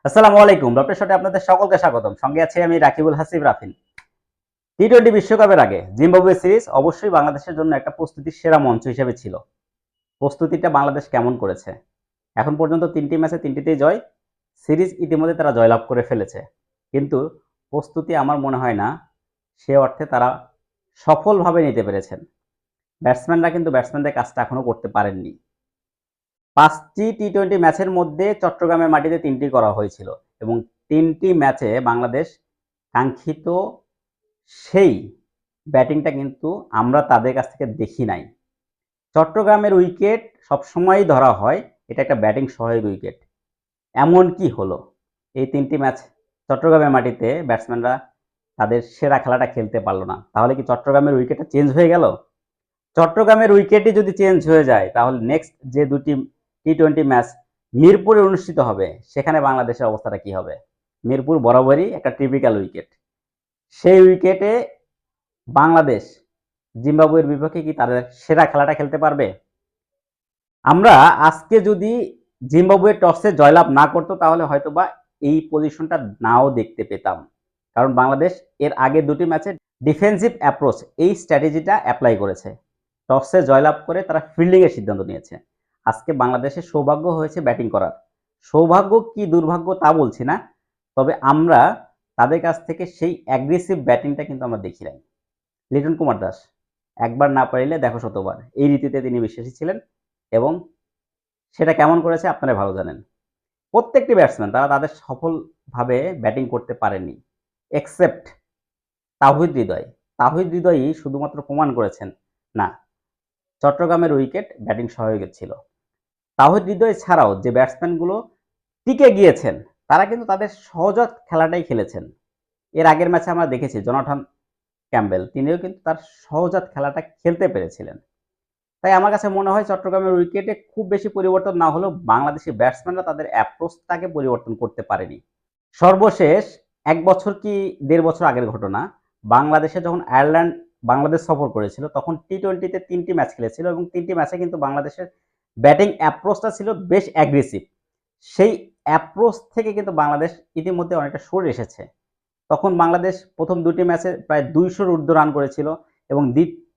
আসসালামু আলাইকুম। ডক্টর শটে আপনাদের সকলকে স্বাগতম। সঙ্গে আছি আমি রাকিবুল হাসিব রাফিন। টি-20 বিশ্বকাপের আগে জিম্বাবুয়ে সিরিজ অবশ্যই বাংলাদেশের জন্য একটা প্রস্তুতির সেরা মঞ্চ হিসেবে ছিল। প্রস্তুতিটা বাংলাদেশ কেমন করেছে? এখন পর্যন্ত ৩টি ম্যাচে ৩টিতেই জয়। সিরিজ ইতিমধ্যে তারা জয়লাভ করে ফেলেছে। কিন্তু প্রস্তুতি আমার মনে হয় না সে অর্থে তারা সফলভাবে নিতে পেরেছেন। ব্যাটসম্যানরা কিন্তু ব্যাটসম্যানদের কাজটা এখনো করতে পারেননি। ৫টি টি-20 ম্যাচের মধ্যে চট্টগ্রামের মাটিতে ৩টি করা হয়েছিল এবং ৩টি ম্যাচে বাংলাদেশ কাঙ্ক্ষিত সেই ব্যাটিংটা কিন্তু আমরা তাদের কাছ থেকে দেখি নাই। চট্টগ্রামের উইকেট সবসময়ই ধরা হয় এটা একটা ব্যাটিং সহায়ক উইকেট। এমন কি হলো এই ৩টি ম্যাচ চট্টগ্রামের মাটিতে ব্যাটসম্যানরা তাদের সেরা খেলাটা খেলতে পারল না? তাহলে কি চট্টগ্রামের উইকেটটা চেঞ্জ হয়ে গেল? চট্টগ্রামের উইকেটই যদি চেঞ্জ হয়ে যায় তাহলে নেক্সট যে দুটি টি-20 ম্যাচ মিরপুরে অনুষ্ঠিত হবে সেখানে বাংলাদেশের অবস্থাটা কি হবে? মিরপুর বরাবরই একটা টিপিক্যাল উইকেট। সেই উইকেটে বাংলাদেশ জিম্বাবুয়ের বিপক্ষে কি তাদের সেরা খেলাটা খেলতে পারবে? আমরা আজকে যদি জিম্বাবুয়ে টসে জয়লাভ না করতো তাহলে হয়তোবা এই পজিশনটা নাও দেখতে পেতাম। কারণ বাংলাদেশ এর আগে দুটি ম্যাচে ডিফেন্সিভ অ্যাপ্রোচ এই স্ট্র্যাটেজিটা অ্যাপ্লাই করেছে। টসে জয়লাভ করে তারা ফিল্ডিংয়ের সিদ্ধান্ত নিয়েছে। আজকে বাংলাদেশের সৌভাগ্য হয়েছে ব্যাটিং করার। সৌভাগ্য কি দুর্ভাগ্য তা বলছি না, তবে আমরা তাদের কাছ থেকে সেই অ্যাগ্রেসিভ ব্যাটিংটা কিন্তু আমরা দেখি নাই। লিটন কুমার দাস একবার না পারিলে দেখো শতবার, এই রীতিতে তিনি বিশ্বাসী ছিলেন এবং সেটা কেমন করেছে আপনারা ভালো জানেন। প্রত্যেকটি ব্যাটসম্যান তারা তাদের সফলভাবে ব্যাটিং করতে পারেননি এক্সেপ্ট তাওহিদ হৃদয়। তাওহিদ হৃদয়ই শুধুমাত্র প্রমাণ করেছেন না, চট্টগ্রামের উইকেট ব্যাটিং সহায়ক ছিল। তাওহিদ হৃদয় ছাড়াও যে ব্যাটসম্যানগুলো টিকে গিয়েছেন তারা কিন্তু তাদের সহজাত খেলাটাই খেলেছেন। এর আগের ম্যাচে আমরা দেখেছি জনাথন ক্যাম্বেল তিনিও কিন্তু তার সহজাত খেলাটা খেলতে পেরেছিলেন। তাই আমার কাছে মনে হয় চট্টগ্রামের উইকেটে খুব বেশি পরিবর্তন না হলেও বাংলাদেশি ব্যাটসম্যানরা তাদের অ্যাপ্রোচটাকে পরিবর্তন করতে পারেনি। সর্বশেষ ১ বছর কি ১.৫ বছর আগের ঘটনা, বাংলাদেশে যখন আয়ারল্যান্ড বাংলাদেশ সফর করেছিল তখন টি-20তে ৩টি ম্যাচ খেলেছিল এবং ৩টি ম্যাচে কিন্তু বাংলাদেশের ব্যাটিং অ্যাপ্রোচটা ছিল বেশ অ্যাগ্রেসিভ। সেই অ্যাপ্রোচ থেকে কিন্তু বাংলাদেশ ইতিমধ্যে অনেকটা সরে এসেছে। তখন বাংলাদেশ প্রথম দুটি ম্যাচে প্রায় ২০০-র ঊর্ধ্ব রান করেছিল এবং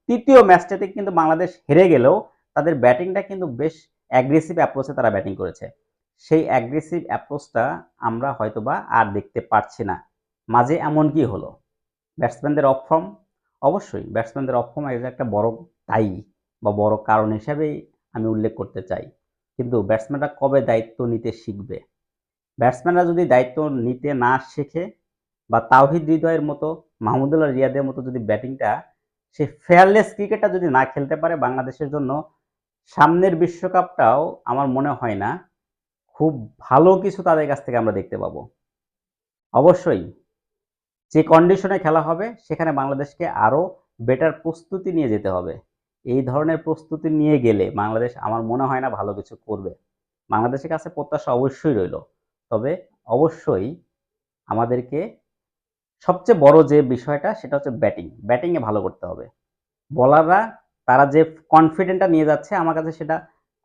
তৃতীয় ম্যাচটাতে কিন্তু বাংলাদেশ হেরে গেলেও তাদের ব্যাটিংটা কিন্তু বেশ অ্যাগ্রেসিভ অ্যাপ্রোচে তারা ব্যাটিং করেছে। সেই অ্যাগ্রেসিভ অ্যাপ্রোচটা আমরা হয়তোবা আর দেখতে পারছি না। মাঝে এমন কি হলো? ব্যাটসম্যানদের অফ ফর্ম? অবশ্যই ব্যাটসম্যানদের অফ ফর্ম একটা বড় দায়ী বা বড় কারণ হিসাবেই আমি উল্লেখ করতে চাই। কিন্তু ব্যাটসম্যানরা কবে দায়িত্ব নিতে শিখবে? ব্যাটসম্যানরা যদি দায়িত্ব নিতে না শেখে বা তাওহিদ হৃদয়ের মতো, মাহমুদুল্লাহ রিয়াদের মতো যদি ব্যাটিংটা সে ফেয়ারলেস ক্রিকেটটা যদি না খেলতে পারে বাংলাদেশের জন্য সামনের বিশ্বকাপটাও আমার মনে হয় না খুব ভালো কিছু তাদের কাছ থেকে আমরা দেখতে পাবো। অবশ্যই যে কন্ডিশনে খেলা হবে সেখানে বাংলাদেশকে আরও বেটার প্রস্তুতি নিয়ে যেতে হবে। এই ধরনের প্রস্তুতি নিয়ে গেলে বাংলাদেশ আমার মনে হয় না ভালো কিছু করবে। বাংলাদেশের কাছে প্রত্যাশা অবশ্যই রইল, তবে অবশ্যই আমাদেরকে সবচেয়ে বড় যে বিষয়টা সেটা হচ্ছে ব্যাটিংয়ে ভালো করতে হবে। বোলাররা তারা যে কনফিডেন্টটা নিয়ে যাচ্ছে আমার কাছে সেটা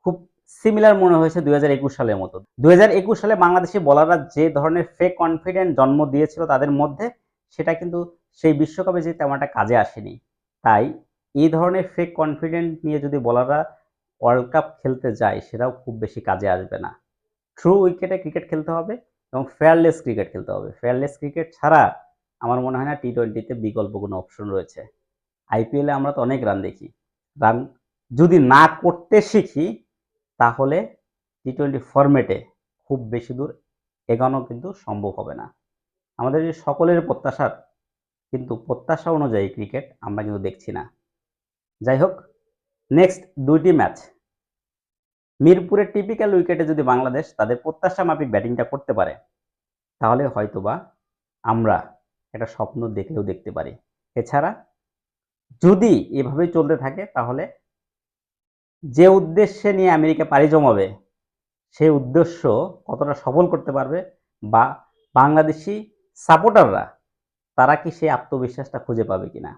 খুব সিমিলার মনে হয়েছে ২০২১ সালের মতো। ২০২১ সালে বাংলাদেশি বোলাররা যে ধরনের ফেক কনফিডেন্ট জন্ম দিয়েছিল তাদের মধ্যে, সেটা কিন্তু সেই বিশ্বকাপে যেয়ে তেমন একটা কাজে আসেনি। তাই এই ধরনের ফেক কনফিডেন্ট নিয়ে যদি বোলাররা ওয়ার্ল্ড কাপ খেলতে যায় সেটাও খুব বেশি কাজে আসবে না। ট্রু উইকেটে ক্রিকেট খেলতে হবে এবং ফেয়ারলেস ক্রিকেট খেলতে হবে। ফেয়ারলেস ক্রিকেট ছাড়া আমার মনে হয় না টি-20তে বিকল্প কোনো অপশন রয়েছে। আইপিএলে আমরা তো অনেক রান দেখি। রান যদি না করতে শিখি তাহলে টি-20 ফরম্যাটে খুব বেশি দূর এগোনো কিন্তু সম্ভব হবে না। আমাদের যে সকলের প্রত্যাশার কিন্তু প্রত্যাশা অনুযায়ী ক্রিকেট আমরা কিন্তু দেখছি না। যাই হোক, নেক্সট ২টি ম্যাচ মিরপুরের টিপিক্যাল উইকেটে যদি বাংলাদেশ তাদের প্রত্যাশা মাফিক ব্যাটিংটা করতে পারে তাহলে হয়তোবা আমরা একটা স্বপ্ন দেখলেও দেখতে পারি। এছাড়া যদি এভাবেই চলতে থাকে তাহলে যে উদ্দেশ্যে নিয়ে আমেরিকা পাড়ি জমাবে সেই উদ্দেশ্য কতটা সফল করতে পারবে বা বাংলাদেশি সাপোর্টাররা তারা কি সেই আত্মবিশ্বাসটা খুঁজে পাবে কিনা?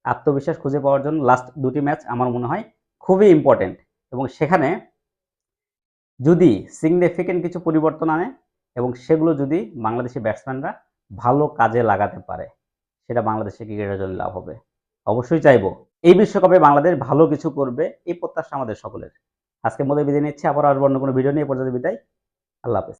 আত্মবিশ্বাস খুঁজে পাওয়ার জন্য লাস্ট ২টি ম্যাচ আমার মনে হয় খুবই ইম্পর্টেন্ট এবং সেখানে যদি সিগনিফিকেন্ট কিছু পরিবর্তন আনে এবং সেগুলো যদি বাংলাদেশি ব্যাটসম্যানরা ভালো কাজে লাগাতে পারে, সেটা বাংলাদেশের ক্রিকেটের জন্য লাভ হবে। অবশ্যই চাইবো এই বিশ্বকাপে বাংলাদেশ ভালো কিছু করবে, এই প্রত্যাশা আমাদের সকলের। আজকের মতো বিদায় নিচ্ছি, আবার আসবো অন্য কোনো ভিডিও নিয়ে। এ পর্যন্ত বিদায়। আল্লাহ হাফেজ।